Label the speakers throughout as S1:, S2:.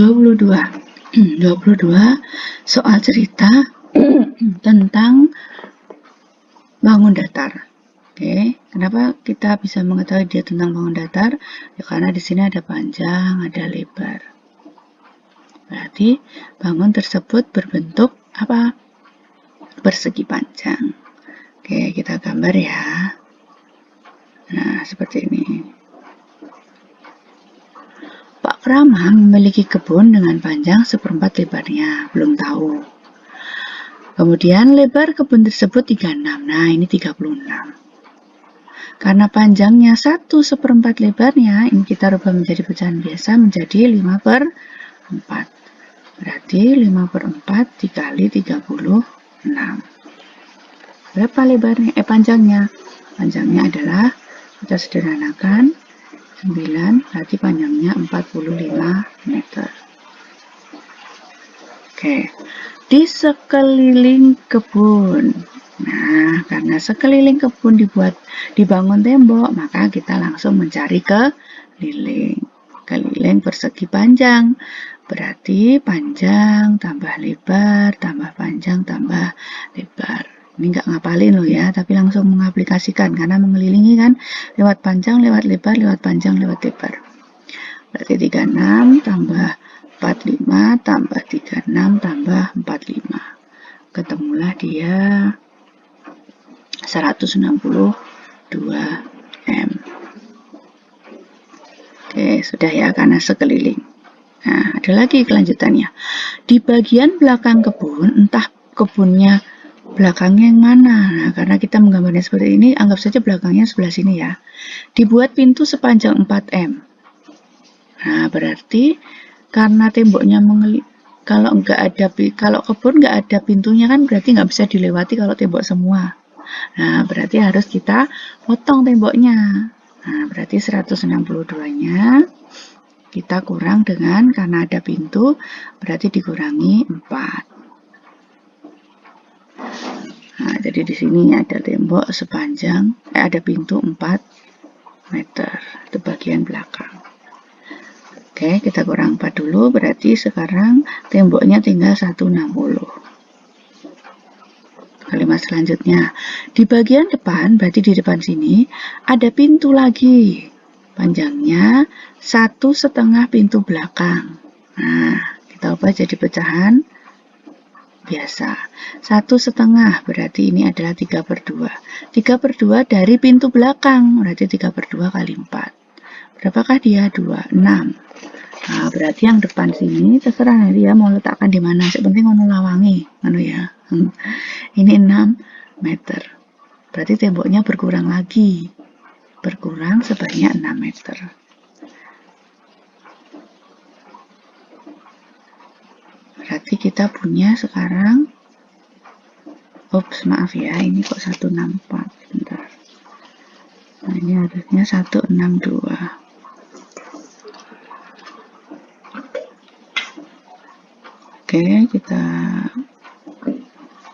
S1: 22. 22 soal cerita tentang bangun datar. Oke, kenapa kita bisa mengetahui dia tentang bangun datar? Ya, karena di sini ada panjang, ada lebar. Berarti bangun tersebut berbentuk apa? Persegi panjang. Oke, kita gambar ya. Nah, seperti ini. Pak Krama memiliki kebun dengan panjang 1/4 lebarnya. Belum tahu. Kemudian lebar kebun tersebut 36. Nah, ini 36. Karena panjangnya 1/4 lebarnya, ini kita rubah menjadi pecahan biasa menjadi 5/4. Berarti 5/4 dikali 36. Berapa lebarnya? Panjangnya. Panjangnya adalah, kita sederhanakan, 9, berarti panjangnya 45 meter. Oke. Di sekeliling kebun. Nah, karena sekeliling kebun dibangun tembok, maka kita langsung mencari keliling. Keliling persegi panjang. Berarti panjang tambah lebar tambah panjang tambah lebar. Ini nggak ngapalin loh ya, tapi langsung mengaplikasikan karena mengelilingi kan lewat panjang, lewat lebar, lewat panjang, lewat lebar. Berarti 36 tambah 45 tambah 36 tambah 45. Ketemulah dia 162 M. Oke, sudah ya, karena sekeliling. Nah, ada lagi kelanjutannya. Di bagian belakang kebun, entah kebunnya belakangnya yang mana. Nah, karena kita menggambarnya seperti ini, anggap saja belakangnya sebelah sini ya. Dibuat pintu sepanjang 4 M. Nah, berarti karena temboknya kalau kebun nggak ada pintunya kan berarti nggak bisa dilewati kalau tembok semua. Nah, berarti harus kita potong temboknya. Nah, berarti 162-nya kita kurang dengan, karena ada pintu, berarti dikurangi 4. Nah, jadi di sini ada tembok sepanjang, ada pintu 4 meter. Itu bagian belakang. Oke, kita kurang 4 dulu, berarti sekarang temboknya tinggal 160. Kalimat selanjutnya, di bagian depan, berarti di depan sini, ada pintu lagi. Panjangnya 1,5 pintu belakang. Nah, kita ubah jadi pecahan biasa. 1,5 berarti ini adalah 3/2. 3/2 dari pintu belakang, berarti 3/2 kali 4. Berapakah dia? 2, 6. Nah, berarti yang depan sini terserah nanti ya mau letakkan di mana. Sepenting ngono lawangi, ya. Ini 6 meter. Berarti temboknya berkurang lagi. Berkurang sebanyak 6 meter. Berarti kita punya sekarang, maaf ya, ini kok 164. Bentar. Nah, ini harusnya 162. Oke, kita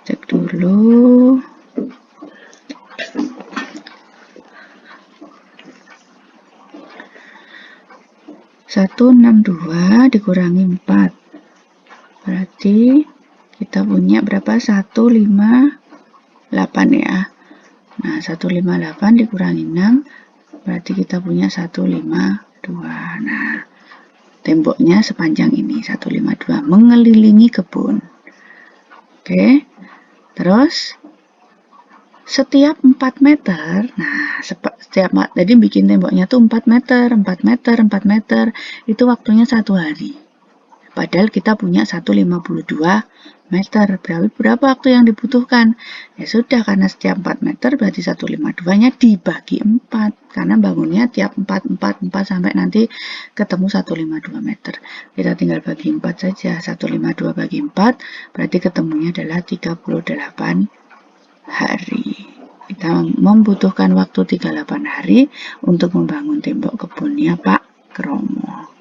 S1: cek dulu. Satu 162 dikurangi 4. Berarti kita punya berapa? 158 ya. Nah, 158 dikurangi 6. Berarti kita punya 152. Nah, temboknya sepanjang ini 152 mengelilingi kebun. Oke. Terus setiap 4 meter, nah jadi bikin temboknya tuh 4 meter, 4 meter, 4 meter, itu waktunya 1 hari. Padahal kita punya 152 meter. Berapa waktu yang dibutuhkan? Ya sudah, karena setiap 4 meter berarti 152-nya dibagi 4. Karena bangunnya tiap 4 sampai nanti ketemu 152 meter. Kita tinggal bagi 4 saja. 152 bagi 4 berarti ketemunya adalah 38 hari. Kita membutuhkan waktu 38 hari untuk membangun tembok kebunnya Pak Kromo.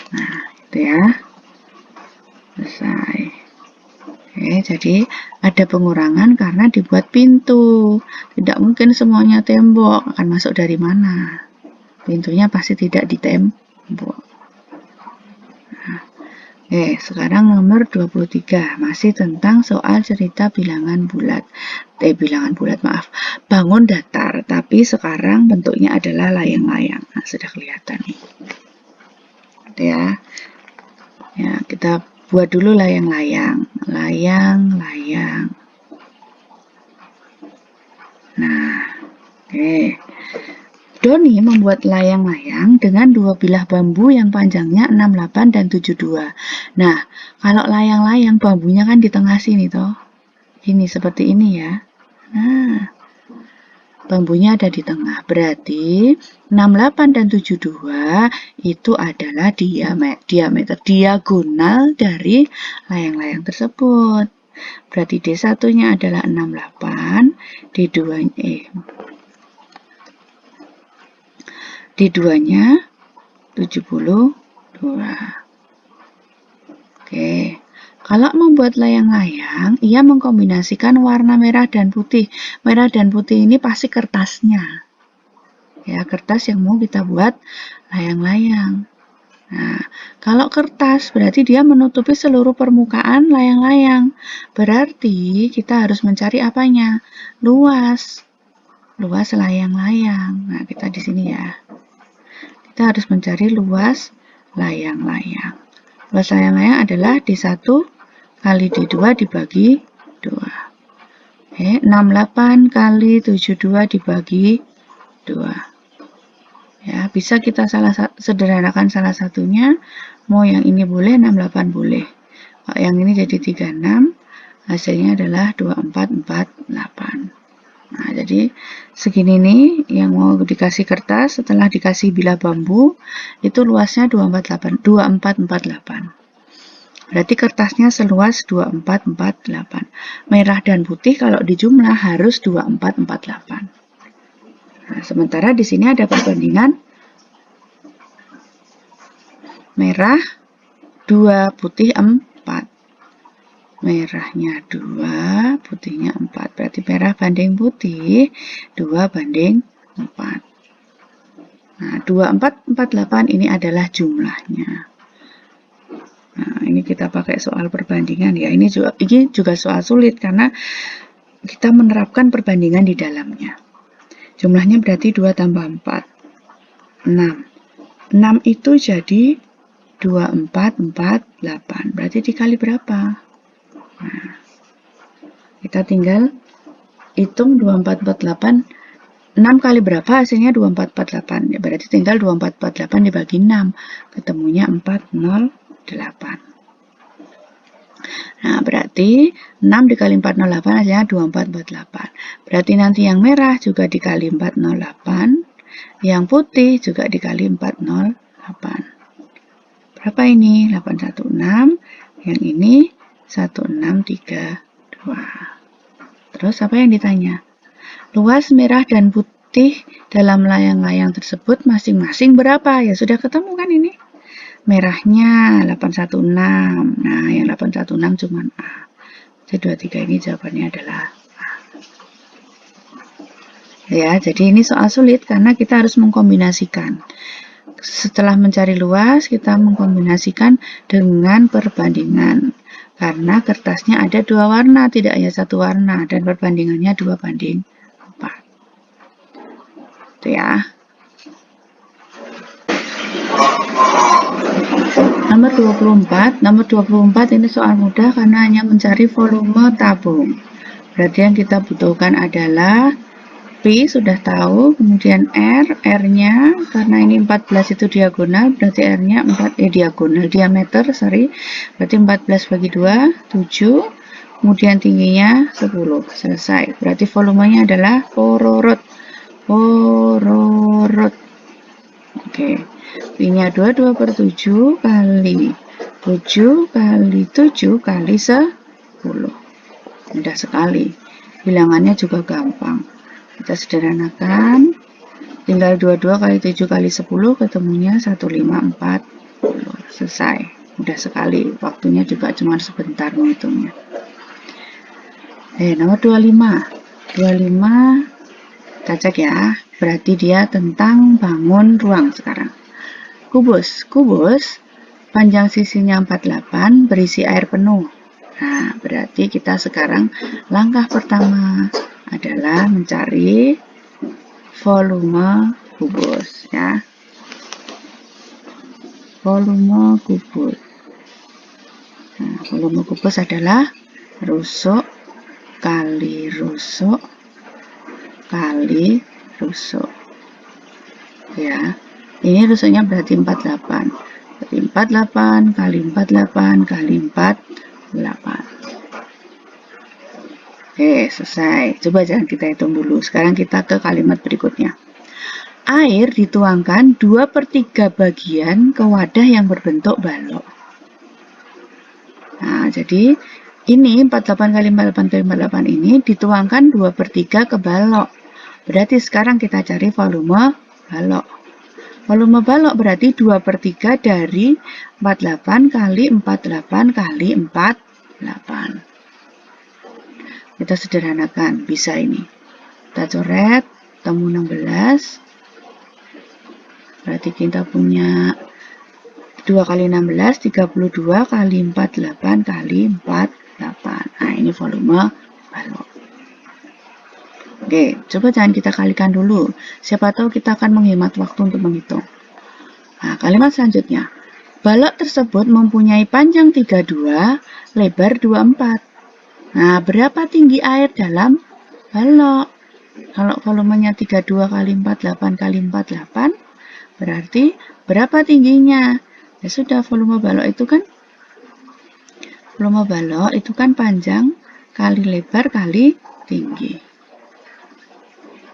S1: Nah, itu ya. Selesai. Oke, jadi ada pengurangan karena dibuat pintu. Tidak mungkin semuanya tembok, akan masuk dari mana? Pintunya pasti tidak di tembok. Sekarang nomor 23, masih tentang soal cerita bilangan bulat. Maaf. Bangun datar, tapi sekarang bentuknya adalah layang-layang. Nah, sudah kelihatan nih. Ya. Ya, kita buat dulu layang-layang. Layang-layang. Nah, Doni membuat layang-layang dengan dua bilah bambu yang panjangnya 68 dan 72. Nah, kalau layang-layang bambunya kan di tengah sini toh. Ini seperti ini ya. Nah, bambunya ada di tengah. Berarti 68 dan 72 itu adalah diameter diagonal dari layang-layang tersebut. Berarti D1-nya adalah 68, D2-nya 72. Kalau membuat layang-layang, ia mengkombinasikan warna merah dan putih. Merah dan putih ini pasti kertasnya. Ya, kertas yang mau kita buat layang-layang. Nah, kalau kertas berarti dia menutupi seluruh permukaan layang-layang. Berarti kita harus mencari apanya? Luas layang-layang. Nah, kita di sini ya. Kita harus mencari luas layang-layang. Luas layang-layang adalah D1 kali D2 dibagi 2. 68 kali 72 dibagi 2. Ya, bisa kita sederhanakan salah satunya. Mau yang ini boleh, 68 boleh. Kalau yang ini jadi 36, hasilnya adalah 2448. Nah, jadi segini nih yang mau dikasih kertas setelah dikasih bilah bambu itu luasnya 2448. Berarti kertasnya seluas 2448. Merah dan putih kalau dijumlah harus 2448. Nah, sementara di sini ada perbandingan merah 2, putih 4. Merahnya 2, putihnya 4. Berarti merah banding putih 2 banding 4. Nah, 2448 ini adalah jumlahnya. Nah, ini kita pakai soal perbandingan ya. Ini juga soal sulit karena kita menerapkan perbandingan di dalamnya. Jumlahnya berarti 2 tambah 4, 6. 6 itu jadi 2448. Berarti dikali berapa? Nah, kita tinggal hitung 2448. 6 kali berapa hasilnya 2448. Ya, berarti tinggal 2448 dibagi 6. Ketemunya 408. Nah, berarti 6 dikali 408 hasilnya 2448. Berarti nanti yang merah juga dikali 408. Yang putih juga dikali 408. Berapa ini? 816. Yang ini 1632. Terus apa yang ditanya? Luas merah dan putih dalam layang-layang tersebut masing-masing berapa? Ya sudah ketemu kan ini. Merahnya 816. Nah, yang 816 cuma A. Jadi 23 ini jawabannya adalah A. Ya, jadi ini soal sulit karena kita harus mengkombinasikan. Setelah mencari luas, kita mengkombinasikan dengan perbandingan. Karena kertasnya ada 2 warna, tidak hanya 1 warna, dan perbandingannya 2 banding 4. Itu ya. Nomor 24 ini soal mudah karena hanya mencari volume tabung. Berarti yang kita butuhkan adalah P, sudah tahu, kemudian R-nya, karena ini 14 itu diagonal, berarti R-nya 4, diagonal, diameter, berarti 14 bagi 2, 7, kemudian tingginya 10, selesai. Berarti volumenya adalah pororot. Oke. P-nya 22 per 7 kali 7 kali 7 kali 10. Mudah sekali. Bilangannya juga gampang. Kita sederhanakan. Tinggal 22 kali 7 kali 10 ketemunya 1540. Selesai. Mudah sekali. Waktunya juga cuma sebentar menghitungnya. Nomor 25. 25 kita cek ya. Berarti dia tentang bangun ruang sekarang. Kubus panjang sisinya 48, berisi air penuh. Nah, berarti kita sekarang langkah pertama adalah mencari volume kubus ya. Volume kubus. Nah, volume kubus adalah rusuk kali rusuk kali rusuk. Ya. Ini rusuknya berarti 48. Berarti 48 kali 48 kali 48. Oke, selesai. Coba jangan kita hitung dulu. Sekarang kita ke kalimat berikutnya. Air dituangkan 2/3 bagian ke wadah yang berbentuk balok. Nah, jadi ini 48 kali 48 kali 48 ini dituangkan 2/3 ke balok. Berarti sekarang kita cari volume balok. Volume balok berarti 2/3 dari 48 kali 48 kali 48. Kita sederhanakan, bisa ini. Kita coret, temu 16. Berarti kita punya 2 kali 16, 32 kali 48 kali 48. Nah, ini volume balok. Oke, coba jangan kita kalikan dulu. Siapa tahu kita akan menghemat waktu untuk menghitung. Nah, kalimat selanjutnya. Balok tersebut mempunyai panjang 32, lebar 24. Nah, berapa tinggi air dalam balok? Kalau volumenya 32 kali 48 kali 48, berarti berapa tingginya? Ya sudah, volume balok itu kan panjang kali lebar kali tinggi.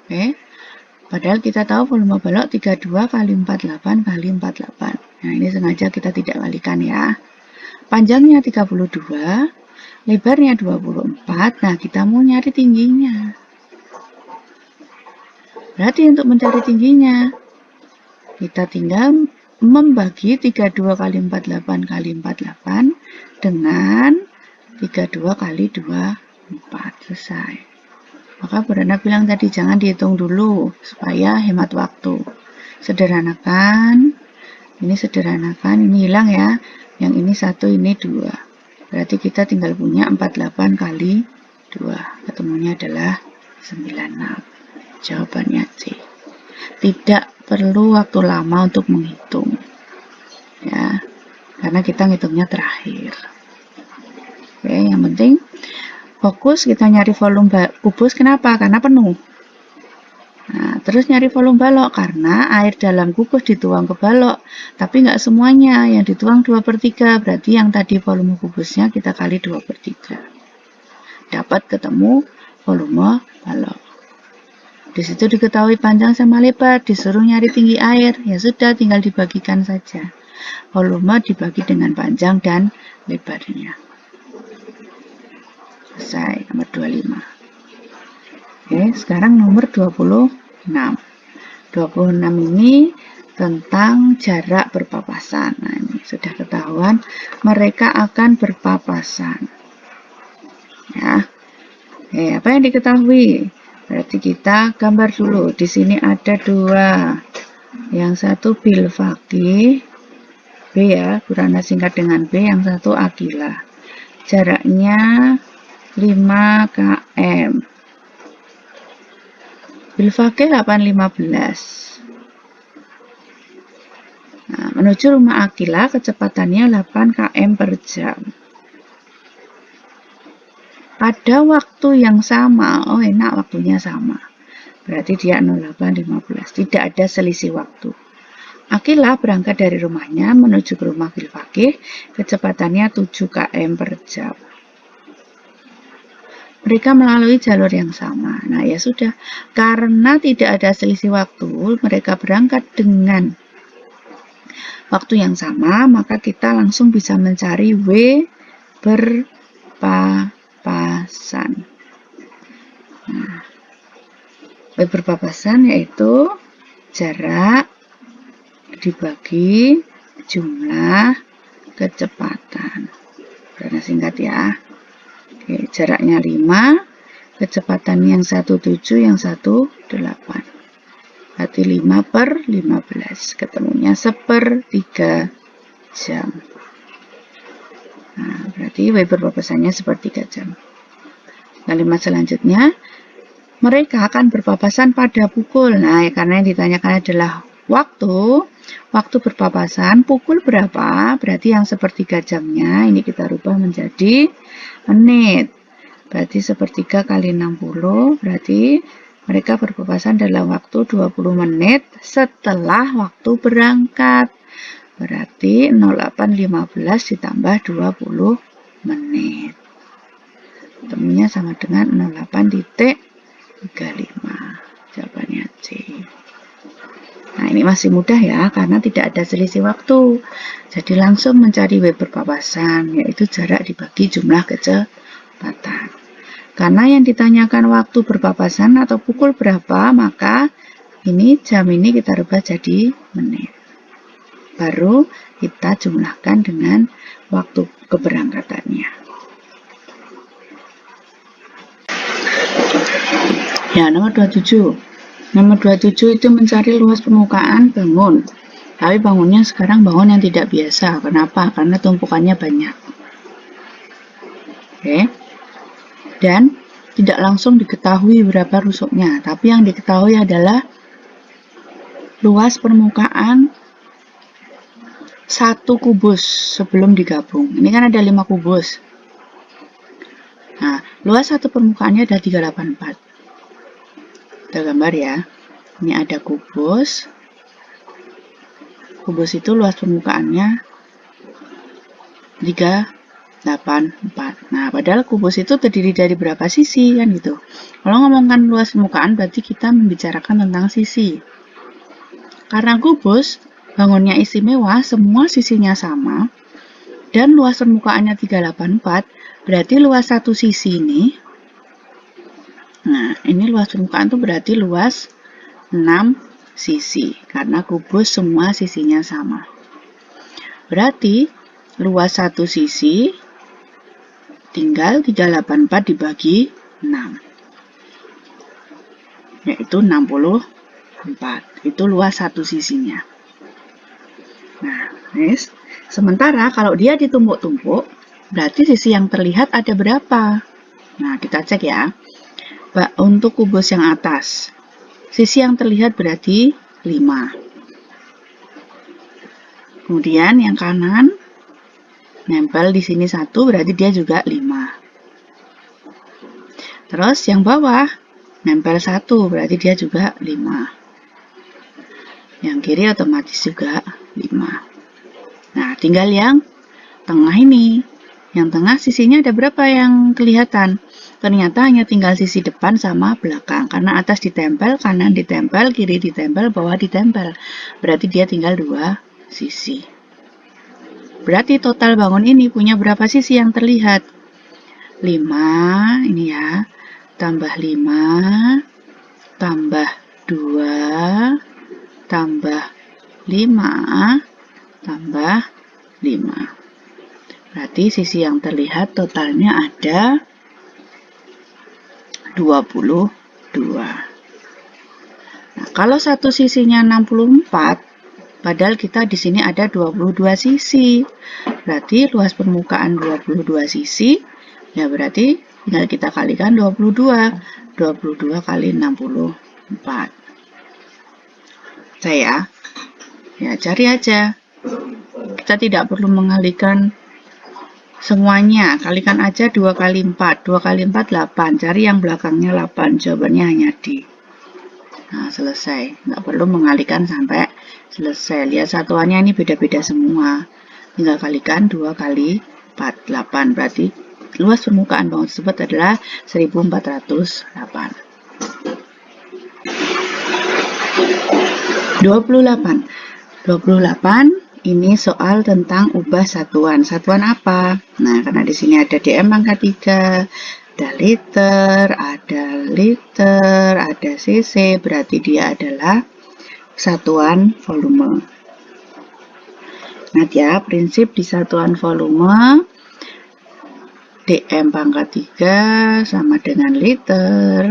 S1: Oke. Padahal kita tahu volume balok 32 kali 48 kali 48. Nah, ini sengaja kita tidak kalikan ya. Panjangnya 32, lebarnya 24. Nah, kita mau nyari tingginya. Berarti untuk mencari tingginya, kita tinggal membagi 32 kali 48 kali 48 dengan 32 kali 24. Selesai. Maka Bu Rana bilang tadi jangan dihitung dulu supaya hemat waktu. Sederhanakan. Ini sederhanakan, ini hilang ya. Yang ini 1, ini 2. Berarti kita tinggal punya 48 kali 2. Ketemunya adalah 96. Jawabannya C. Tidak perlu waktu lama untuk menghitung. Ya. Karena kita ngitungnya terakhir. Oke, yang penting fokus kita nyari volume kubus. Kenapa? Karena penuh. Nah, terus nyari volume balok karena air dalam kubus dituang ke balok, tapi nggak semuanya. Yang dituang 2/3, berarti yang tadi volume kubusnya kita kali 2/3. Dapat ketemu volume balok. Di situ diketahui panjang sama lebar, disuruh nyari tinggi air, ya sudah tinggal dibagikan saja. Volume dibagi dengan panjang dan lebarnya. Selesai, nomor 25. Oke, sekarang nomor 26. 26 ini tentang jarak berpapasan. Nah, ini sudah ketahuan mereka akan berpapasan. Ya. Oke, apa yang diketahui? Berarti kita gambar dulu. Di sini ada 2. Yang satu bilfaqih, B ya, Bu Rana singkat dengan B, yang satu akilah. Jaraknya 5 km. Bilfaqih 815. Nah, menuju rumah Akilah kecepatannya 8 km per jam. Pada waktu yang sama, oh enak waktunya sama. Berarti dia 0815. Tidak ada selisih waktu. Akilah berangkat dari rumahnya menuju ke rumah Bilfaqih, kecepatannya 7 km per jam. Mereka melalui jalur yang sama. Nah, ya sudah. Karena tidak ada selisih waktu, mereka berangkat dengan waktu yang sama, maka kita langsung bisa mencari W berpapasan. Nah, W berpapasan yaitu jarak dibagi jumlah kecepatan. Karena singkat ya. Oke, jaraknya 5, kecepatan yang 17, yang 18. Berarti 5/15, ketemunya 1/3 jam. Nah, berarti W berpapasannya sepertiga jam. Kalimat selanjutnya, mereka akan berpapasan pada pukul. Nah, karena yang ditanyakan adalah waktu berpapasan, pukul berapa? Berarti yang sepertiga jamnya ini kita rubah menjadi menit. Berarti sepertiga kali 60, berarti mereka berpapasan dalam waktu 20 menit setelah waktu berangkat. Berarti 08.15 ditambah 20 menit. Temunya sama dengan 08.35. Jawabannya C. Nah, ini masih mudah ya, karena tidak ada selisih waktu. Jadi langsung mencari W berpapasan, yaitu jarak dibagi jumlah kecepatan. Karena yang ditanyakan waktu berpapasan atau pukul berapa, maka ini jam ini kita rubah jadi menit. Baru kita jumlahkan dengan waktu keberangkatannya. Ya, nomor 27. Nomor 27 itu mencari luas permukaan bangun. Tapi bangunnya sekarang bangun yang tidak biasa. Kenapa? Karena tumpukannya banyak. Oke. Dan tidak langsung diketahui berapa rusuknya. Tapi yang diketahui adalah luas permukaan 1 kubus sebelum digabung. Ini kan ada 5 kubus. Nah, luas satu permukaannya ada 384. Kita gambar ya. Ini ada kubus. Kubus itu luas permukaannya 384. Nah, padahal kubus itu terdiri dari berapa sisi kan gitu. Kalau ngomongkan luas permukaan berarti kita membicarakan tentang sisi. Karena kubus bangunnya istimewa, semua sisinya sama, dan luas permukaannya 384, berarti luas satu sisi ini. Nah, ini luas permukaan itu berarti luas 6 sisi, karena kubus semua sisinya sama. Berarti luas satu sisi tinggal 384 dibagi 6, yaitu 64. Itu luas satu sisinya. Nah, sementara kalau dia ditumpuk-tumpuk, berarti sisi yang terlihat ada berapa? Nah, kita cek ya. Untuk kubus yang atas, sisi yang terlihat berarti 5. Kemudian yang kanan nempel di sini 1, berarti dia juga 5. Terus yang bawah nempel 1, berarti dia juga 5. Yang kiri otomatis juga 5. Nah, tinggal yang tengah ini. Yang tengah sisinya ada berapa yang kelihatan? Ternyata hanya tinggal sisi depan sama belakang. Karena atas ditempel, kanan ditempel, kiri ditempel, bawah ditempel. Berarti dia tinggal 2 sisi. Berarti total bangun ini punya berapa sisi yang terlihat? 5, ini ya. Tambah 5, tambah 2, tambah 5, tambah 5. Berarti sisi yang terlihat totalnya ada 22. Nah, kalau satu sisinya 64, padahal kita di sini ada 22 sisi. Berarti luas permukaan 22 sisi, ya berarti tinggal kita kalikan 22. 22 kali 64. Saya ya cari aja. Kita tidak perlu mengalihkan semuanya, kalikan aja 2 kali 4. 2 kali 4, 8. Cari yang belakangnya 8. Jawabannya hanya D. Nah, selesai. Nggak perlu mengalihkan sampai selesai. Lihat satuannya ini beda-beda semua. Tinggal kalikan 2 kali 4, 8. Berarti luas permukaan bangun tersebut adalah 1408. 28. Ini soal tentang ubah satuan. Satuan apa? Nah, karena di sini ada dm pangkat 3, ada liter, ada cc, berarti dia adalah satuan volume. Nah, ya, prinsip di satuan volume, dm pangkat 3 sama dengan liter,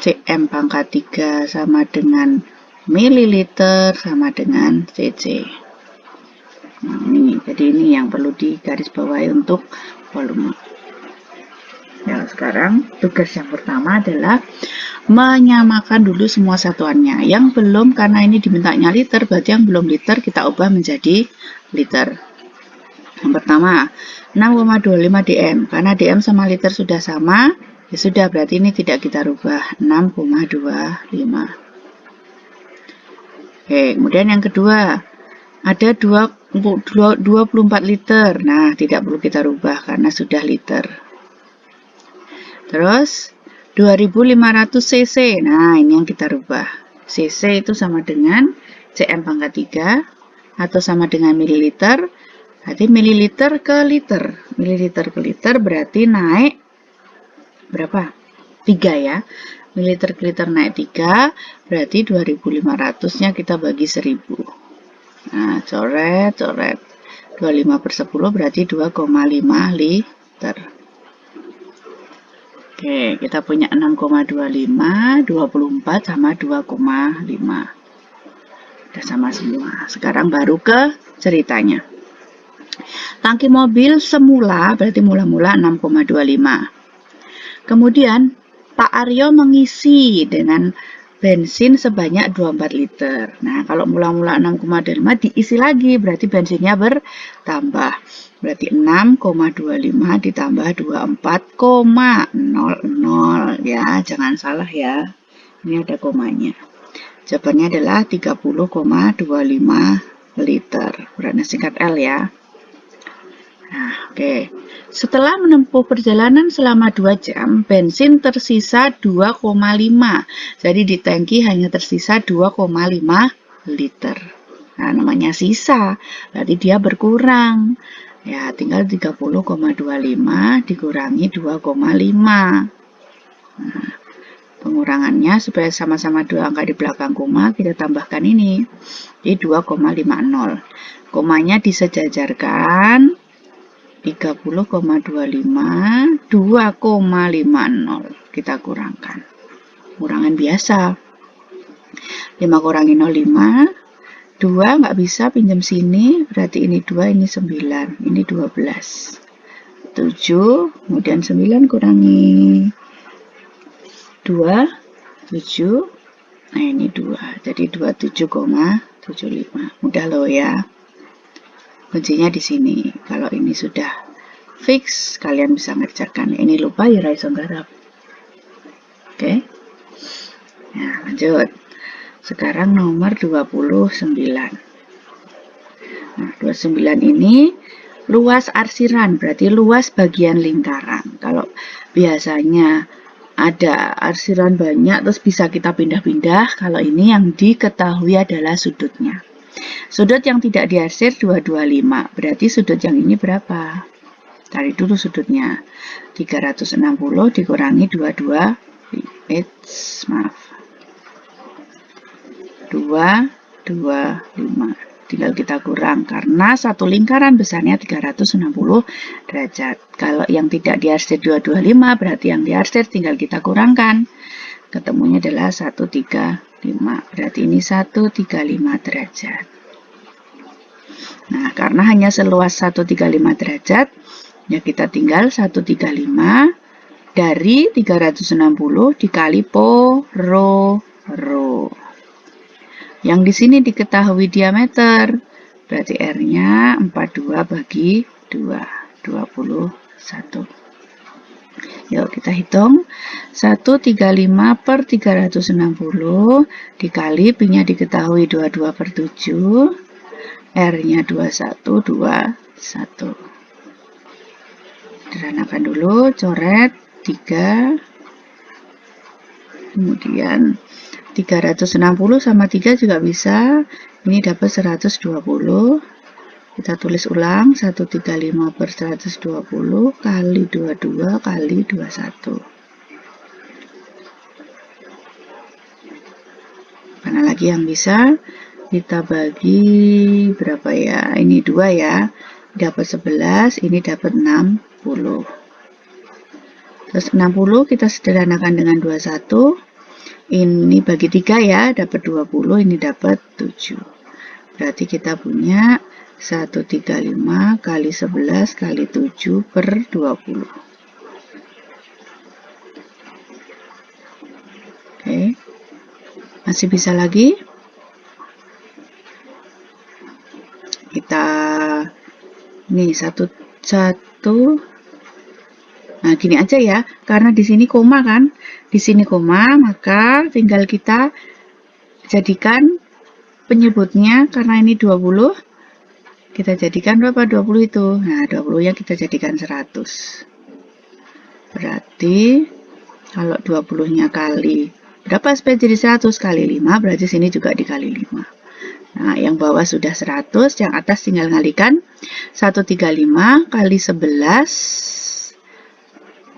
S1: cm pangkat 3 sama dengan mililiter, sama dengan cc. Nah, ini, jadi ini yang perlu digarisbawahi untuk volume. Ya, sekarang tugas yang pertama adalah menyamakan dulu semua satuannya. Yang belum, karena ini dimintanya liter, berarti yang belum liter kita ubah menjadi liter. Yang pertama, 6,25 dm. Karena dm sama liter sudah sama, ya sudah, berarti ini tidak kita rubah. 6,25. Oke, kemudian yang kedua, ada 24 liter. Nah, tidak perlu kita rubah karena sudah liter. Terus 2500 cc. Nah, ini yang kita rubah. Cc itu sama dengan cm pangkat 3 atau sama dengan mililiter. Berarti mililiter ke liter. Mililiter ke liter berarti naik berapa? 3 ya. Mililiter ke liter naik 3, berarti 2500-nya kita bagi 1000. Nah, coret. 25 per 10 berarti 2,5 liter. Oke, kita punya 6,25, 24 sama 2,5. Udah sama semua. Sekarang baru ke ceritanya. Tangki mobil semula, berarti mula-mula 6,25. Kemudian Pak Aryo mengisi dengan bensin sebanyak 24 liter. Nah, kalau mula-mula 6,25 diisi lagi, berarti bensinnya bertambah. Berarti 6,25 ditambah 24,00. Ya, jangan salah ya. Ini ada komanya. Jawabannya adalah 30,25 liter. Berarti singkat L ya. Nah, oke. Setelah menempuh perjalanan selama 2 jam, bensin tersisa 2,5. Jadi di tangki hanya tersisa 2,5 liter. Nah, namanya sisa, berarti dia berkurang. Ya, tinggal 30,25 dikurangi 2,5. Nah, pengurangannya supaya sama-sama dua angka di belakang koma, kita tambahkan ini. Jadi 2,50. Komanya disejajarkan. 30,25, 2,50. Kita kurangkan. Kurangan biasa. 5 kurangi 0, 5. 2 nggak bisa, pinjam sini. Berarti ini 2, ini 9. Ini 12. 7, kemudian 9 kurangi 2, 7. Nah, ini 2. Jadi 27,75. Mudah loh ya. Kuncinya di sini. Kalau ini sudah fix, kalian bisa ngerjakan. Ini lupa ya iso garap. Oke. Nah, lanjut. Sekarang nomor 29. Nah, 29 ini luas arsiran, berarti luas bagian lingkaran. Kalau biasanya ada arsiran banyak, terus bisa kita pindah-pindah. Kalau ini yang diketahui adalah sudutnya. Sudut yang tidak diarsir 225, berarti sudut yang ini berapa? Cari dulu sudutnya. 360 dikurangi 225. Tinggal kita kurang, karena satu lingkaran besarnya 360 derajat. Kalau yang tidak diarsir 225, berarti yang diarsir tinggal kita kurangkan. Ketemunya adalah 135, berarti ini 135 derajat. Nah, karena hanya seluas 135 derajat, ya kita tinggal 135 dari 360 dikali rho. Yang di sini diketahui diameter, berarti R-nya 42 bagi 2, 21. Yuk kita hitung. 135 per 360 dikali Pi-nya diketahui 22 per 7. R-nya 21. Sederhanakan dulu, coret 3. Kemudian 360 sama 3 juga bisa. Ini dapat 120. Kita tulis ulang, 135 per 120 kali 22 kali 21. Mana lagi yang bisa? Kita bagi berapa ya? Ini 2 ya. Dapat 11, ini dapat 60. Terus 60 kita sederhanakan dengan 21. Ini bagi 3 ya, dapat 20, ini dapat 7. Berarti kita punya 135 kali 11 kali 7 per 20. Oke, masih bisa lagi? Kita nih satu. Nah, gini aja ya, karena di sini koma kan, di sini koma, maka tinggal kita jadikan penyebutnya, karena ini 20, kita jadikan berapa 20 itu? Nah, 20 yang kita jadikan 100. Berarti kalau 20-nya kali berapa supaya jadi 100 kali 5, berarti sini juga dikali 5. Nah, yang bawah sudah 100, yang atas tinggal ngalikan 135 kali 11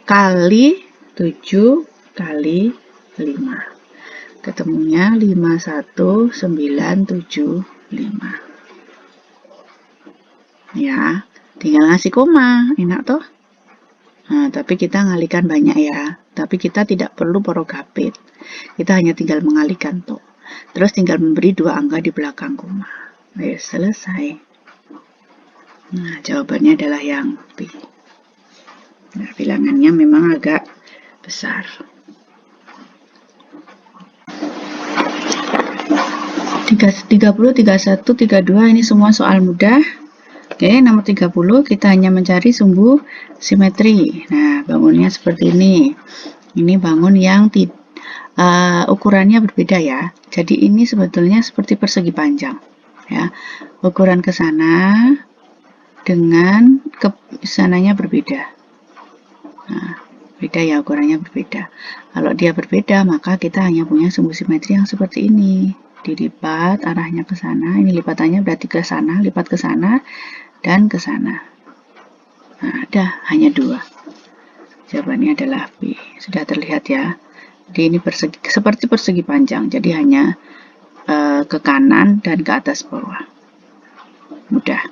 S1: kali 7 kali 5. Ketemunya 51975. Ya, tinggal ngasih koma, enak toh? Nah, tapi kita ngalikan banyak ya. Tapi kita tidak perlu porogapit. Kita hanya tinggal mengalihkan tuh. Terus tinggal memberi 2 angka di belakang koma. Selesai. Nah, jawabannya adalah yang B. Nah, bilangannya memang agak besar. 30, 31, 32 ini semua soal mudah. Oke, nomor 30 kita hanya mencari sumbu simetri. Nah, bangunnya seperti ini. Ini bangun yang ukurannya berbeda ya. Jadi ini sebetulnya seperti persegi panjang. Ya, ukuran ke sana dengan ke sananya berbeda. Nah, beda ya, ukurannya berbeda. Kalau dia berbeda, maka kita hanya punya sumbu simetri yang seperti ini. Dilipat arahnya ke sana. Ini lipatannya berarti ke sana, lipat ke sana dan ke sana. Nah, ada hanya 2. Jawabannya adalah B. Sudah terlihat ya. Jadi ini seperti persegi panjang. Jadi hanya ke kanan dan ke atas bawah. Mudah.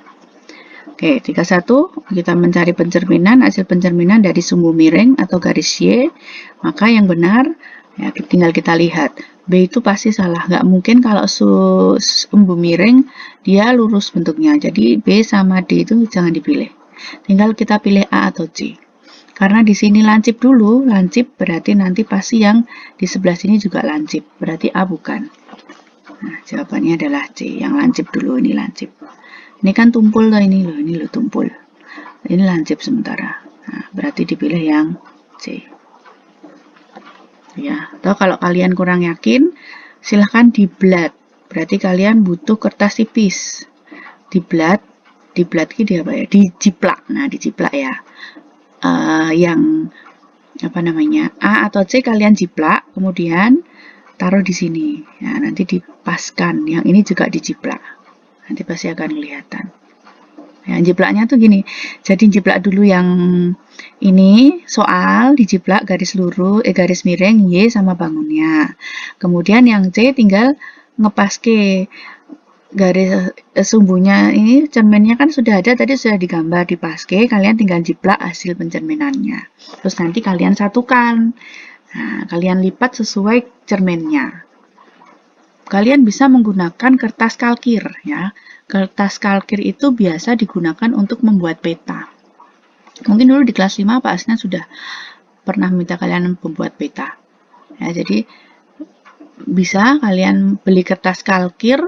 S1: Oke, 31 kita mencari pencerminan, hasil pencerminan dari sumbu miring atau garis Y. Maka yang benar ya tinggal kita lihat. B itu pasti salah. Nggak mungkin kalau sumbu miring dia lurus bentuknya. Jadi B sama D itu jangan dipilih. Tinggal kita pilih A atau C. Karena di sini lancip dulu, lancip berarti nanti pasti yang di sebelah sini juga lancip. Berarti A bukan. Nah, jawabannya adalah C. Yang lancip dulu, ini lancip. Ini kan tumpul loh, ini loh tumpul. Ini lancip sementara. Nah, berarti dipilih yang C. Ya, atau kalau kalian kurang yakin, silahkan diblat. Berarti kalian butuh kertas tipis. Diblat gitu apa ya? Dijiplak. Nah, dijiplak ya. Yang apa namanya? A atau C kalian jiplak, kemudian taruh di sini. Ya, nanti dipaskan. Yang ini juga dijiplak. Nanti pasti akan kelihatan. Ya, jiplaknya tuh gini. Jadi jiplak dulu yang ini soal dijiplak garis lurus, garis miring Y sama bangunnya. Kemudian yang C tinggal ngepaske garis sumbunya ini, cerminnya kan sudah ada tadi, sudah digambar di paske, kalian tinggal jiplak hasil pencerminannya. Terus nanti kalian satukan. Nah, kalian lipat sesuai cerminnya. Kalian bisa menggunakan kertas kalkir ya. Kertas kalkir itu biasa digunakan untuk membuat peta. Mungkin dulu di kelas 5 Pak Asna sudah pernah minta kalian membuat peta. Ya, jadi bisa kalian beli kertas kalkir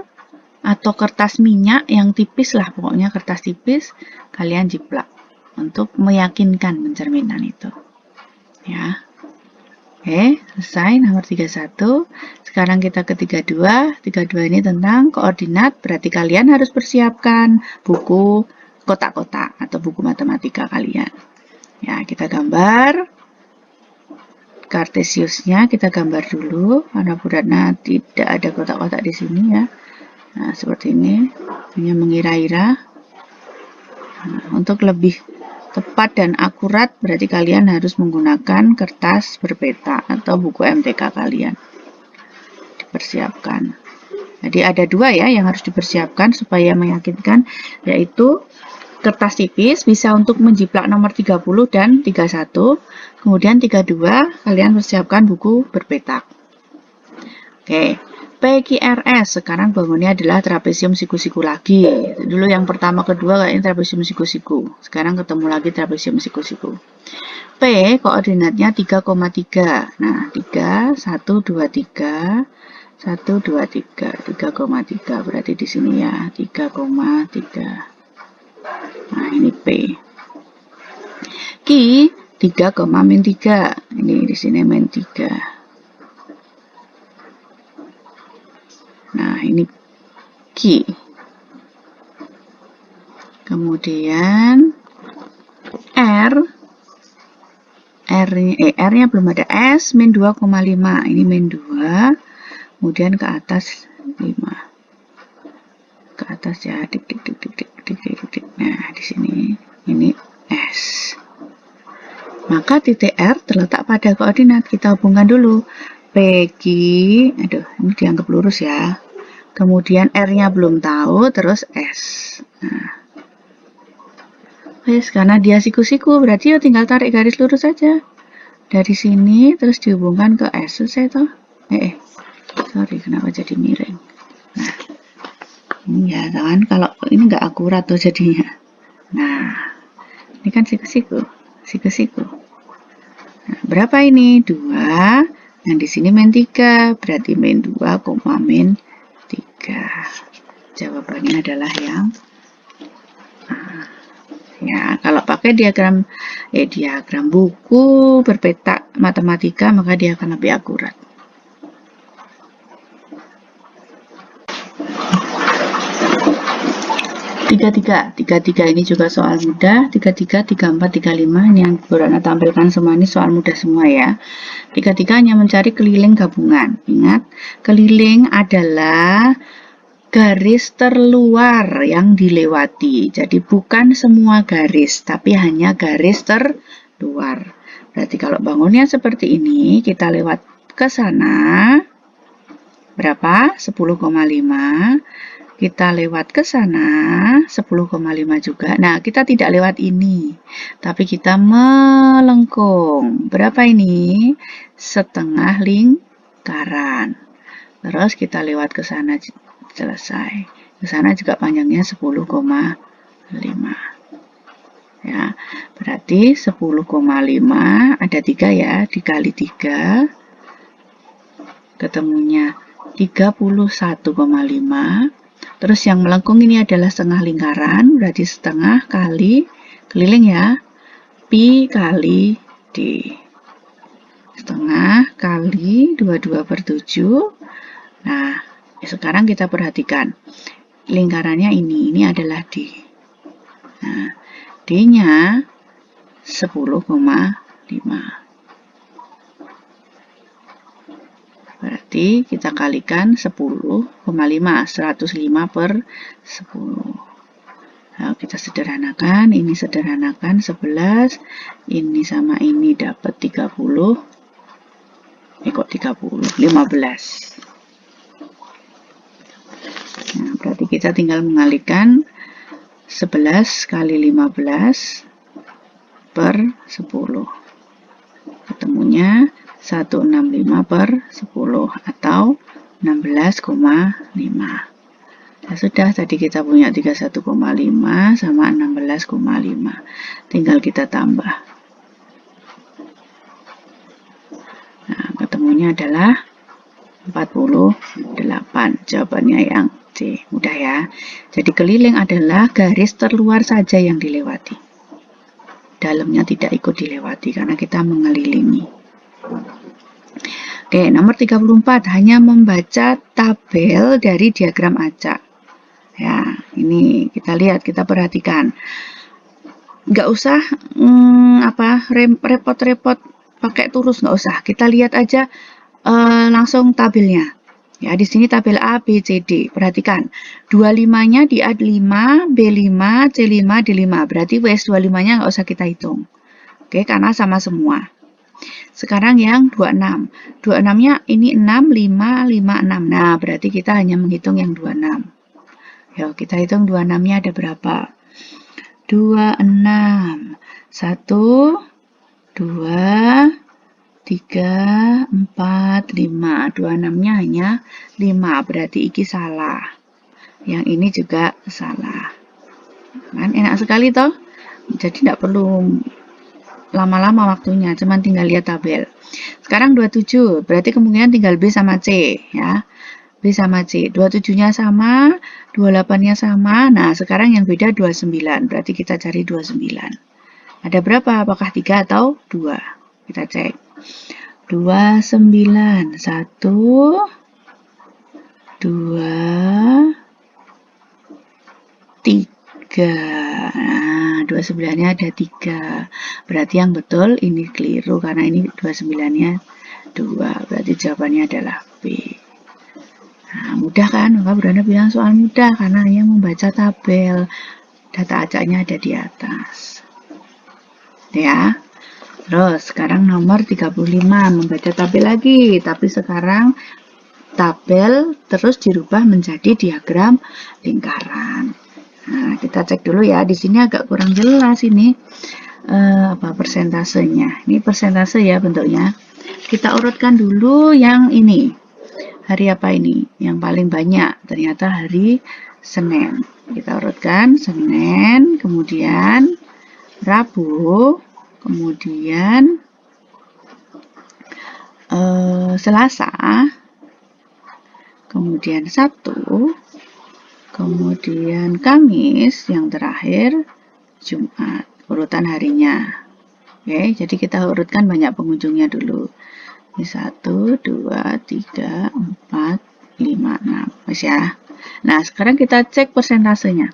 S1: atau kertas minyak yang tipis lah, pokoknya kertas tipis, kalian jiplak untuk meyakinkan pencerminan itu. Ya. Oke, selesai nomor 31. Sekarang kita ke 32. 32 ini tentang koordinat, berarti kalian harus persiapkan buku kotak-kotak atau buku matematika kalian. Ya, kita gambar kartesiusnya, kita gambar dulu karena Budana tidak ada kotak-kotak di sini ya. Nah, seperti ini, hanya mengira-ira. Nah, untuk lebih tepat dan akurat, berarti kalian harus menggunakan kertas berpeta atau buku MTK kalian. Dipersiapkan. Jadi ada 2 ya yang harus dipersiapkan supaya meyakinkan, yaitu kertas tipis bisa untuk menjiplak nomor 30 dan 31. Kemudian 32 kalian persiapkan buku berpeta. Oke, PQRS, sekarang bangunnya adalah trapesium siku-siku lagi. Dulu yang pertama kedua kayaknya trapesium siku-siku. Sekarang ketemu lagi trapesium siku-siku. P koordinatnya 3,3. Nah, 3, 1, 2, 3. 1, 2, 3. 3,3. Berarti di sini ya, 3,3. Nah, ini P. Q 3,-3. Ini di sini -3. Nah, ini Q. Kemudian R-nya belum ada. S min 2,5. Ini min 2. Kemudian ke atas 5. Ke atas ya, dik. Nah, di sini ini S. Maka titik R terletak pada koordinat. Kita hubungkan dulu. PQ, aduh, ini dianggap lurus ya. Kemudian R-nya belum tahu, terus S. Nah, karena dia siku-siku, berarti ya tinggal tarik garis lurus saja. Dari sini, terus dihubungkan ke S. Selesai toh? Sorry, kenapa jadi miring? Nah, ini ya, kan kalau ini nggak akurat tuh jadinya. Nah, ini kan siku-siku. Nah, berapa ini? 2. Yang di sini min 3, berarti min 2, min 3. Jawabannya adalah yang ya, kalau pakai diagram buku berpetak matematika, maka dia akan lebih akurat. 33 ini juga soal mudah. 33, 34, 35 ini yang Borana tampilkan semua ini soal mudah semua ya. 33 hanya mencari keliling gabungan. Ingat, keliling adalah garis terluar yang dilewati. Jadi bukan semua garis, tapi hanya garis terluar. Berarti kalau bangunnya seperti ini, kita lewat ke sana. Berapa? 10,5. Kita lewat ke sana 10,5 juga. Nah, kita tidak lewat ini, tapi kita melengkung. Berapa ini? Setengah lingkaran. Terus kita lewat ke sana, selesai. Ke sana juga panjangnya 10,5. Ya, berarti 10,5 ada 3 ya, dikali 3 ketemunya 31,5. Terus yang melengkung ini adalah setengah lingkaran, berarti setengah kali keliling ya, pi kali d. Setengah kali 22/7. Nah, sekarang kita perhatikan. Lingkarannya ini adalah d. Nah, d-nya 10,5. Berarti kita kalikan 10,5, 105/10. Nah, kita sederhanakan, ini sederhanakan 11, ini sama ini dapat 30. Kok 30? 15. Nah, berarti kita tinggal mengalihkan 11 kali 15/10. Ketemunya 165/10 atau 16,5. Ya sudah, tadi kita punya 31,5 sama 16,5. Tinggal kita tambah. Nah, ketemunya adalah 48. Jawabannya yang C. Mudah ya. Jadi keliling adalah garis terluar saja yang dilewati. Dalamnya tidak ikut dilewati karena kita mengelilingi. Oke, nomor 34, hanya membaca tabel dari diagram acak. Ya, ini kita lihat, kita perhatikan. Nggak usah repot-repot pakai turus, nggak usah. Kita lihat aja langsung tabelnya. Ya, di sini tabel A, B, C, D. Perhatikan, 25-nya di A5, B5, C5, D5. Berarti WS25-nya nggak usah kita hitung. Oke, karena sama semua. Sekarang yang 26. 26-nya ini 6, 5, 5, 6. Nah, berarti kita hanya menghitung yang 26. Yuk, kita hitung 26-nya ada berapa? 26. 1, 2, 3, 4, 5. 26-nya hanya 5, berarti iki salah. Yang ini juga salah. Kan enak sekali toh? Jadi tidak perlu lama-lama waktunya, cuman tinggal lihat tabel. Sekarang 27, berarti kemungkinan tinggal B sama C ya. B sama C. 27-nya sama, 28-nya sama. Nah, sekarang yang beda 29, berarti kita cari 29. Ada berapa? Apakah 3 atau 2? Kita cek. 29, 1, 2, 3. Nah, 29-nya ada 3. Berarti yang betul ini keliru karena ini 29-nya 2. Berarti jawabannya adalah B. Nah, mudah kan? Maka Branda bilang soal mudah karena hanya membaca tabel. Data acaknya ada di atas. Ya. Terus sekarang nomor 35 membaca tabel lagi, tapi sekarang tabel terus dirubah menjadi diagram lingkaran. Nah, kita cek dulu ya. Di sini agak kurang jelas ini apa persentasenya. Ini persentase ya bentuknya. Kita urutkan dulu yang ini. Hari apa ini? Yang paling banyak. Ternyata hari Senin. Kita urutkan Senin, kemudian Rabu, kemudian Selasa, kemudian Sabtu, kemudian Kamis, yang terakhir Jumat. Urutan harinya. Oke, jadi kita urutkan banyak pengunjungnya dulu. Ini 1, 2, 3, 4, 5, 6. Mas ya. Nah, sekarang kita cek persentasenya.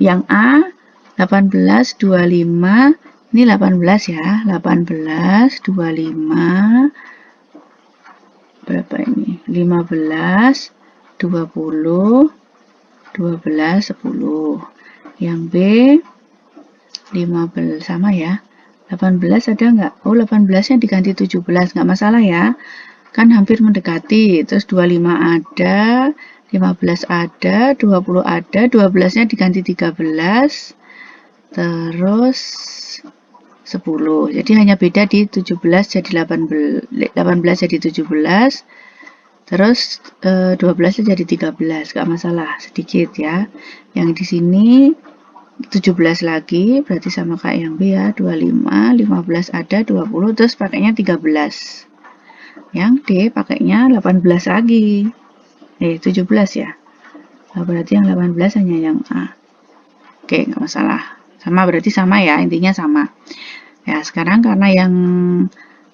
S1: Yang A 18, 25. Ini 18 ya. 18, 25. Berapa ini? 15, 20, 12, 10. Yang B 15 sama ya. 18 ada nggak? Oh, 18-nya diganti 17, nggak masalah ya. Kan hampir mendekati. Terus 25 ada, 15 ada, 20 ada, 12-nya diganti 13, terus 10. Jadi hanya beda di 17 jadi 18 jadi 17, terus 12-nya jadi 13, nggak masalah, sedikit ya. Yang di sini 17 lagi, berarti sama kayak yang B ya, 25, 15 ada, 20, terus pakainya 13. Yang D pakainya 18 lagi. 17 ya. Nah, berarti yang 18 hanya yang A. Oke, nggak masalah. Sama berarti sama ya, intinya sama. Ya, sekarang karena yang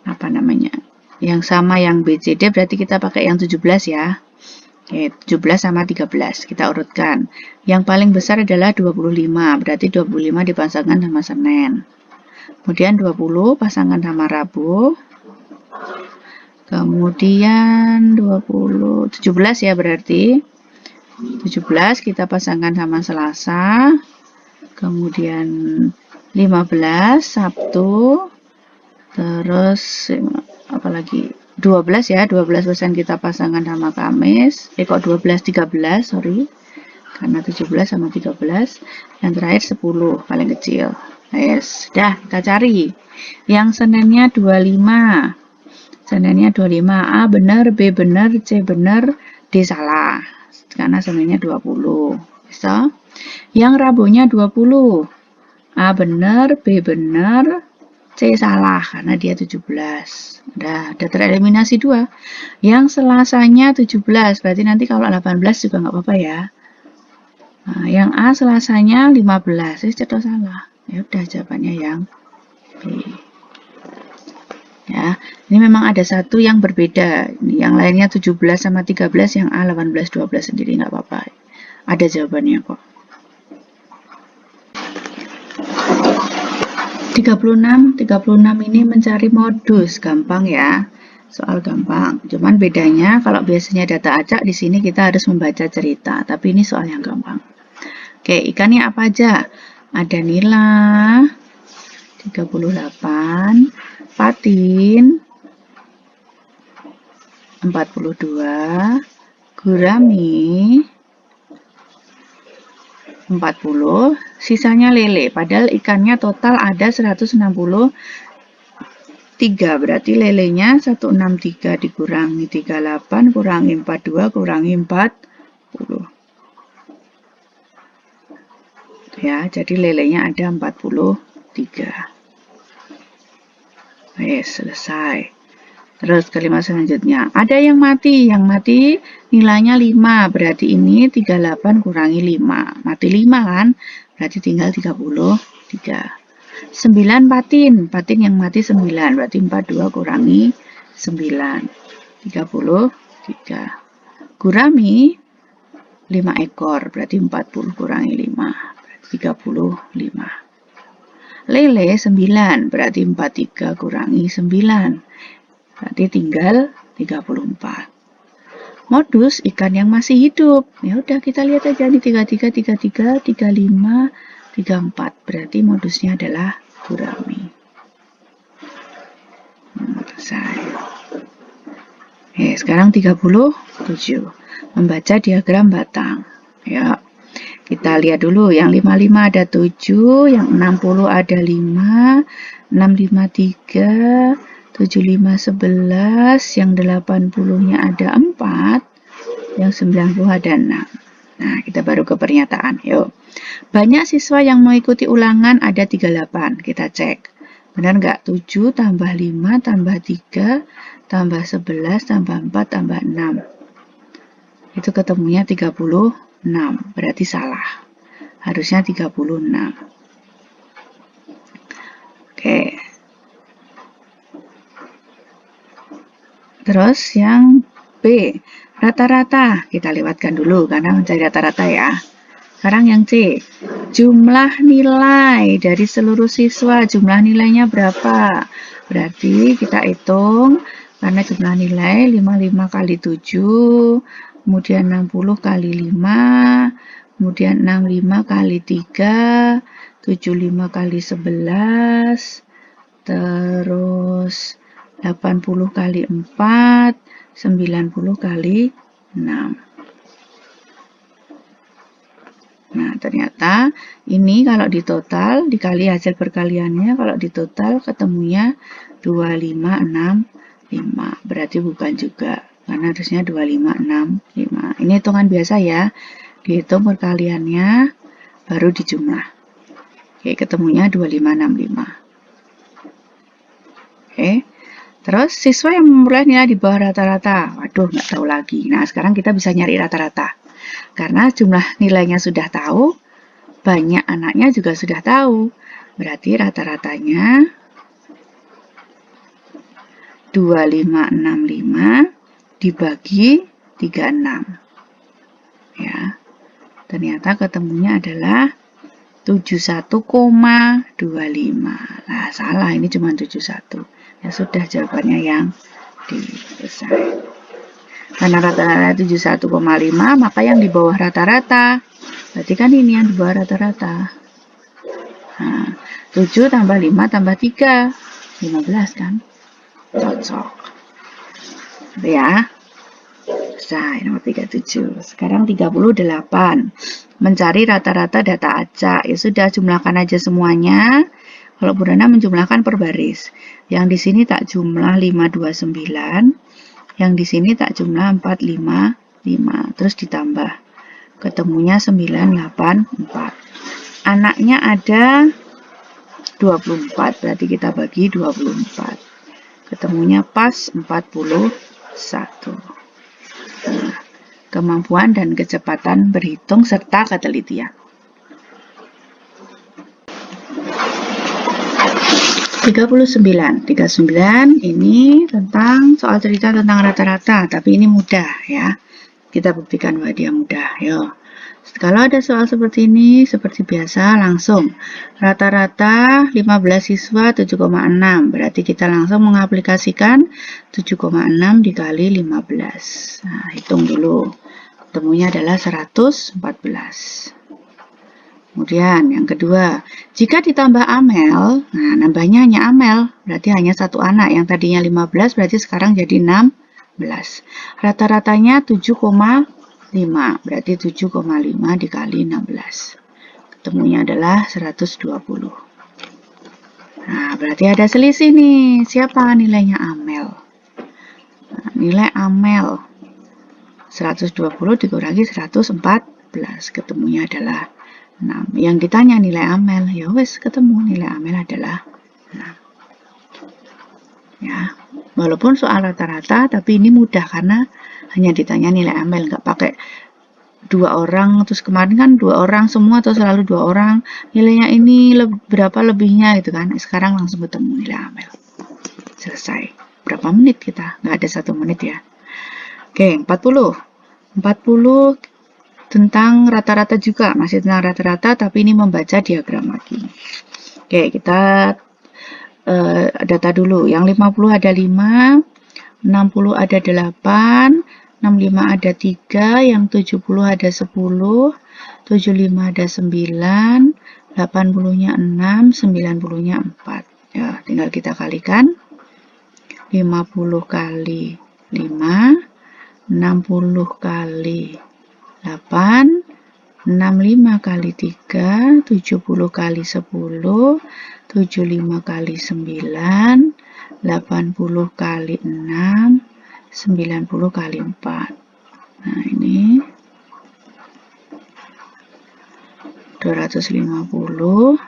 S1: apa namanya? Yang sama yang B, C, D berarti kita pakai yang 17 ya. Oke, 17 sama 13 kita urutkan. Yang paling besar adalah 25, berarti 25 dipasangkan sama Senin. Kemudian 20 pasangan sama Rabu. Kemudian 20, 17 ya berarti. 17 kita pasangkan sama Selasa. Kemudian 15 Sabtu. Terus apalagi 12 ya, 12% kita pasangkan sama Kamis. Kok 12, 13, sorry. Karena 17 sama 13. Yang terakhir 10, paling kecil. Yes, dah kita cari. Yang Seninnya 25. Seninnya 25. A benar, B benar, C benar, D salah. Karena Seninnya 20. Bisa? Yang Rabunya 20. A benar, B benar, C salah karena dia 17. Udah tereliminasi 2. Yang Selasanya 17, berarti nanti kalau 18 juga nggak apa-apa ya. Nah, yang A Selasanya 15, cetok salah. Ya udah jawabannya yang B. Ya, ini memang ada satu yang berbeda. Yang lainnya 17 sama 13, yang A 18, 12 sendiri nggak apa-apa. Ada jawabannya kok. 36 ini mencari modus, gampang ya. Soal gampang. Cuman bedanya kalau biasanya data acak di sini kita harus membaca cerita, tapi ini soal yang gampang. Oke, ikannya apa aja? Ada nila 38, patin 42, gurami 40, sisanya lele. Padahal ikannya total ada 160 3, berarti lelenya 163 dikurangi 38 kurangi 42 kurangi 40. Ya, jadi lelenya ada 43. Selesai. Terus kelima selanjutnya, ada yang mati nilainya 5, berarti ini 38 kurangi 5, mati 5 kan, berarti tinggal 33. 9 patin yang mati 9, berarti 42 kurangi 9, 33. Gurami 5 ekor, berarti 40 kurangi 5, berarti 35. Lele 9, berarti 43 kurangi 9, berarti tinggal 34. Modus ikan yang masih hidup, ya udah kita lihat aja nih 33, 33, 35, 34, berarti modusnya adalah gurami. Selesai. Sekarang 37. Membaca diagram batang. Ya. Kita lihat dulu, yang 55 ada 7, yang 60 ada 5, 65 3, 75 11, yang 80-nya ada 4, yang 90 ada 6. Nah, kita baru ke pernyataan. Yuk. Banyak siswa yang mengikuti ulangan ada 38. Kita cek. Benar nggak? 7 tambah 5 tambah 3 tambah 11 tambah 4 tambah 6. Itu ketemunya 36. Berarti salah. Harusnya 36. Oke. Terus yang B. Rata-rata. Kita lewatkan dulu karena mencari rata-rata ya. Sekarang yang C, jumlah nilai dari seluruh siswa, jumlah nilainya berapa? Berarti kita hitung, karena jumlah nilai 55 kali 7, kemudian 60 kali 5, kemudian 65 kali 3, 75 kali 11, terus 80 kali 4, 90 kali 6. Nah, ternyata ini kalau ditotal, dikali hasil perkaliannya, kalau ditotal ketemunya 2565. Berarti bukan juga, karena harusnya 2565. Ini hitungan biasa ya. Dihitung perkaliannya, baru dijumlah. Oke, ketemunya 2565. Oke. Terus, siswa yang memperoleh nilai di bawah rata-rata. Waduh, nggak tahu lagi. Nah, sekarang kita bisa nyari rata-rata. Karena jumlah nilainya sudah tahu, banyak anaknya juga sudah tahu. Berarti rata-ratanya 2565 dibagi 36. Ya. Ternyata ketemunya adalah 71,25. Nah, salah, ini cuma 71. Ya sudah, jawabannya yang selesai. Karena rata-rata 71,5, maka yang di bawah rata-rata. Berarti kan ini yang di bawah rata-rata. Nah, 7 tambah 5 tambah 3. 15 kan? Cocok. Ya. Selesai, nomor 37. Sekarang 38. Mencari rata-rata data acak. Ya sudah, jumlahkan aja semuanya. Kalau Bu Rana menjumlahkan per baris. Yang di sini tak jumlah 529. Yang di sini tak jumlah 455, terus ditambah. Ketemunya 984. Anaknya ada 24, berarti kita bagi 24. Ketemunya pas 41. Nah, kemampuan dan kecepatan berhitung serta ketelitian. 39 ini tentang soal cerita tentang rata-rata, tapi ini mudah ya. Kita buktikan bahwa dia mudah. Yuk. Kalau ada soal seperti ini, seperti biasa langsung rata-rata 15 siswa 7,6. Berarti kita langsung mengaplikasikan 7,6 dikali 15. Nah, hitung dulu. Ketemunya adalah 114. Kemudian yang kedua, jika ditambah amel, nah nambahnya hanya amel, berarti hanya satu anak. Yang tadinya 15 berarti sekarang jadi 16. Rata-ratanya 7,5, berarti 7,5 dikali 16. Ketemunya adalah 120. Nah, berarti ada selisih nih. Siapa nilainya Amel? Nah, nilai Amel 120 dikurangi 114. Ketemunya adalah 6. Yang ditanya nilai Amel, ya wes ketemu nilai Amel adalah 6. Ya, walaupun soal rata-rata, tapi ini mudah karena hanya ditanya nilai Amel, nggak pakai 2 orang, terus kemarin kan 2 orang semua atau selalu 2 orang, nilainya ini berapa lebihnya gitu kan. Sekarang langsung ketemu nilai Amel. Selesai. Berapa menit kita? Nggak ada 1 menit ya. Oke, 40. 40 tentang rata-rata juga, masih tentang rata-rata, tapi ini membaca diagram lagi. Oke, kita data dulu. Yang 50 ada 5, 60 ada 8, 65 ada 3, yang 70 ada 10, 75 ada 9, 80-nya 6, 90-nya 4. Ya, tinggal kita kalikan. 50 kali 5, 60 kali 8, 65 kali 3, 70 kali 10, 75 kali 9, 80 kali 6, 90 kali 4. Nah, ini 250,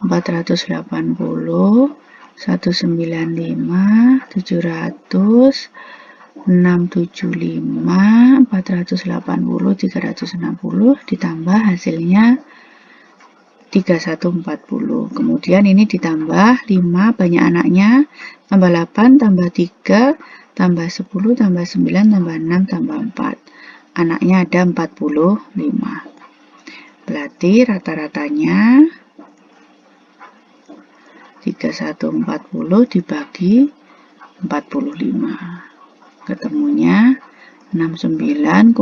S1: 480, 195, 700, 675, 480, 360 ditambah hasilnya 3140. Kemudian ini ditambah 5 banyak anaknya, tambah 8, tambah 3, tambah 10, tambah 9, tambah 6, tambah 4. Anaknya ada 45. Berarti rata-ratanya 3140 dibagi 45. Ketemunya 69,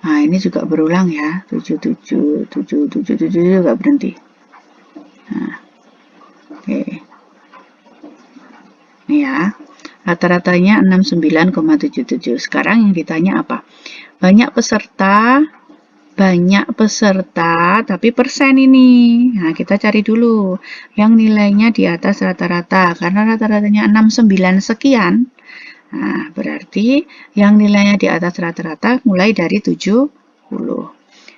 S1: nah ini juga berulang ya, 77, 777 juga berhenti. Nah, oke. Ini ya, rata-ratanya 69,77. Sekarang yang ditanya apa? Banyak peserta, tapi persen ini. Nah, kita cari dulu yang nilainya di atas rata-rata. Karena rata-ratanya 69 sekian. Nah, berarti yang nilainya di atas rata-rata mulai dari 70.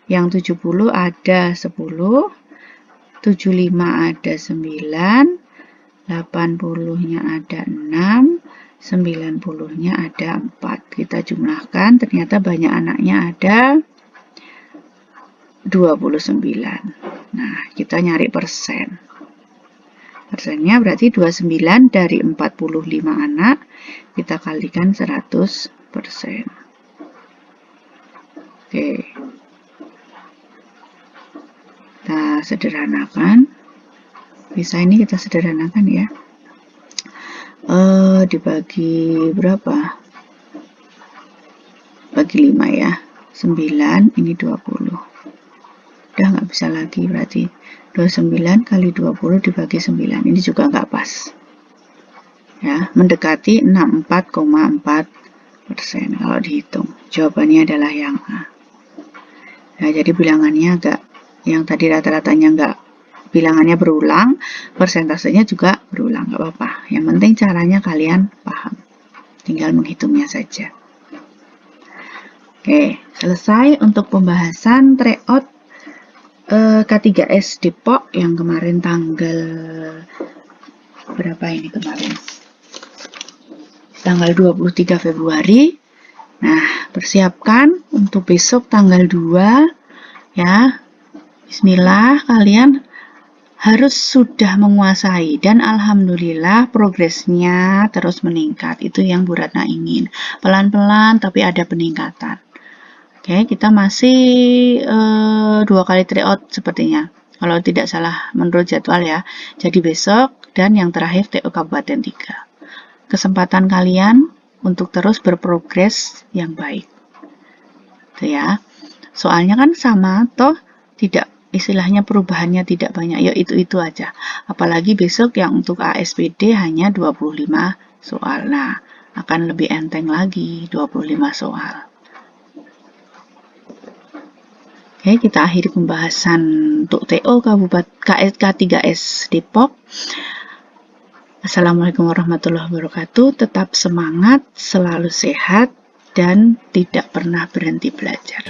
S1: Yang 70 ada 10, 75 ada 9, 80-nya ada 6, 90-nya ada 4. Kita jumlahkan, ternyata banyak anaknya ada 29. Nah, kita nyari persen. Persennya berarti 29 dari 45 anak, kita kalikan 100%. Oke. Kita sederhanakan. Bisa ini kita sederhanakan ya. Dibagi berapa? Bagi 5 ya. 9, ini 20. Udah nggak bisa lagi, berarti 29 kali 20 dibagi 9. Ini juga nggak pas. Ya, mendekati 64,4% kalau dihitung. Jawabannya adalah yang A. Nah, jadi bilangannya agak, yang tadi rata-ratanya nggak, bilangannya berulang, persentasenya juga berulang, nggak apa-apa. Yang penting caranya kalian paham. Tinggal menghitungnya saja. Oke, selesai untuk pembahasan tryout K3S Depok yang kemarin tanggal berapa ini kemarin? Tanggal 23 Februari. Nah, persiapkan untuk besok tanggal 2 ya. Bismillah, kalian harus sudah menguasai dan alhamdulillah progresnya terus meningkat. Itu yang Bu Ratna ingin. Pelan-pelan tapi ada peningkatan. Oke, kita masih 2 kali tryout sepertinya. Kalau tidak salah menurut jadwal ya. Jadi besok dan yang terakhir TO Kabupaten 3. Kesempatan kalian untuk terus berprogres yang baik. Itu ya. Soalnya kan sama toh, tidak, istilahnya perubahannya tidak banyak, ya itu aja. Apalagi besok yang untuk ASPD hanya 25 soal. Nah, akan lebih enteng lagi 25 soal. Oke, kita akhiri pembahasan untuk TO Kabupaten K3S Depok. Assalamualaikum warahmatullahi wabarakatuh. Tetap semangat, selalu sehat, dan tidak pernah berhenti belajar.